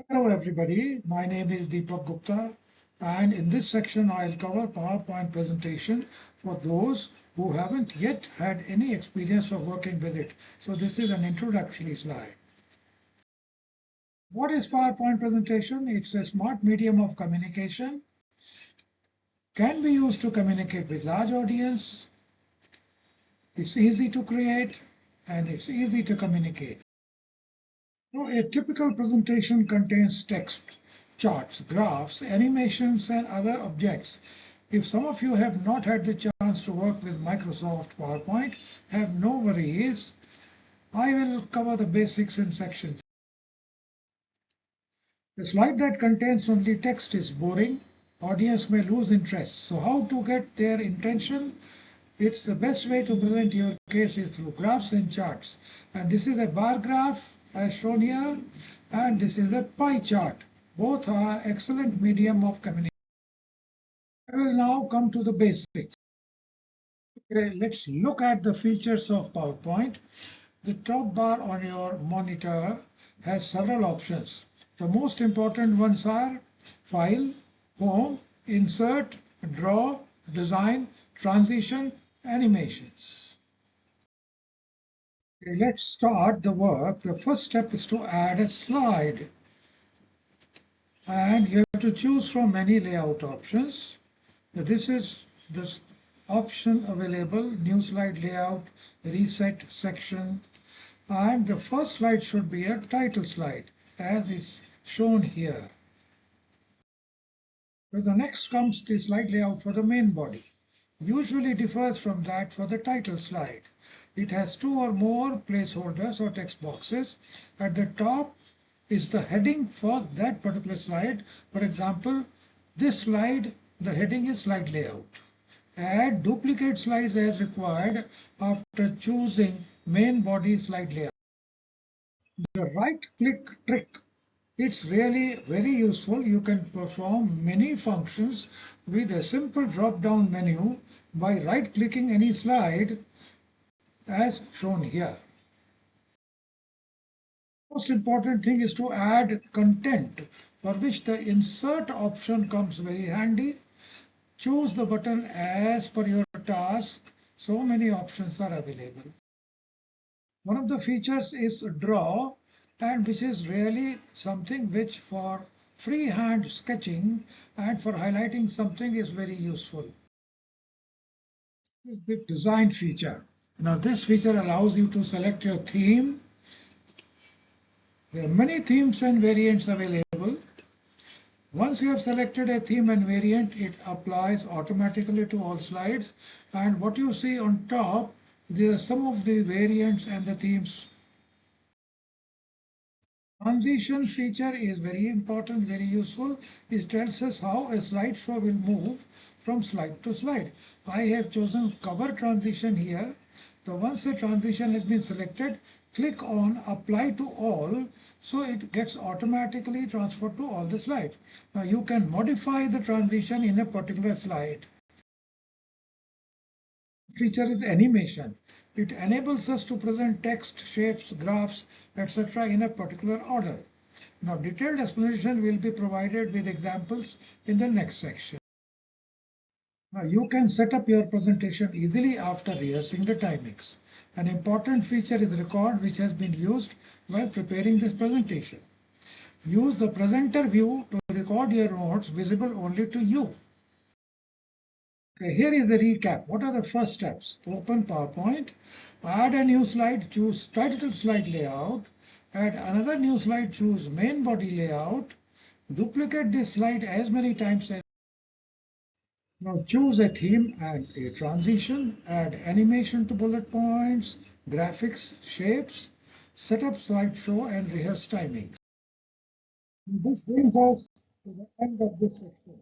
Hello everybody, my name is Deepak Gupta and in this section I'll cover PowerPoint presentation for those who haven't yet had any experience of working with it. So this is an introductory slide. What is PowerPoint presentation? It's a smart medium of communication, can be used to communicate with large audience, it's easy to create and it's easy to communicate. So a typical presentation contains text, charts, graphs, animations, and other objects. If some of you have not had the chance to work with Microsoft PowerPoint, have no worries. I will cover the basics in section. The slide that contains only text is boring. Audience may lose interest. So how to get their intention? It's the best way to present your case is through graphs and charts. And this is a bar graph as shown here, and this is a pie chart. Both are excellent medium of communication. I will now come to the basics. Okay, let's look at the features of PowerPoint. The top bar on your monitor has several options. The most important ones are File, Home, Insert, Draw, Design, Transition, Animations. Okay, let's start the work. The first step is to add a slide. And you have to choose from many layout options. This is the option available, new slide layout, reset section. And the first slide should be a title slide, as is shown here. So the next comes the slide layout for the main body. Usually differs from that for the title slide. It has two or more placeholders or text boxes. At the top is the heading for that particular slide. For example, this slide, the heading is slide layout. Add duplicate slides as required after choosing main body slide layout. The right click trick, it's really very useful. You can perform many functions with a simple drop down menu by right clicking any slide as shown here. Most important thing is to add content, for which the insert option comes very handy. Choose the button as per your task. So many options are available. One of the features is draw, and which is really something which for freehand sketching and for highlighting something is very useful. The design feature. Now this feature allows you to select your theme. There are many themes and variants available. Once you have selected a theme and variant, it applies automatically to all slides. And what you see on top, there are some of the variants and the themes. Transition feature is very important, very useful. It tells us how a slideshow will move from slide to slide. I have chosen cover transition here. So once the transition has been selected, click on apply to all, so it gets automatically transferred to all the slides. Now you can modify the transition in a particular slide. Feature is animation. It enables us to present text, shapes, graphs, etc. in a particular order. Now detailed explanation will be provided with examples in the next section. Now you can set up your presentation easily after rehearsing the timings. An important feature is record, which has been used while preparing this presentation. Use the presenter view to record your notes visible only to you. Okay, here is the recap. What are the first steps? Open PowerPoint, add a new slide, choose title slide layout, add another new slide, choose main body layout, duplicate this slide as many times as. Now choose a theme and a transition, add animation to bullet points, graphics, shapes, set up slideshow and rehearse timings. This brings us to the end of this section.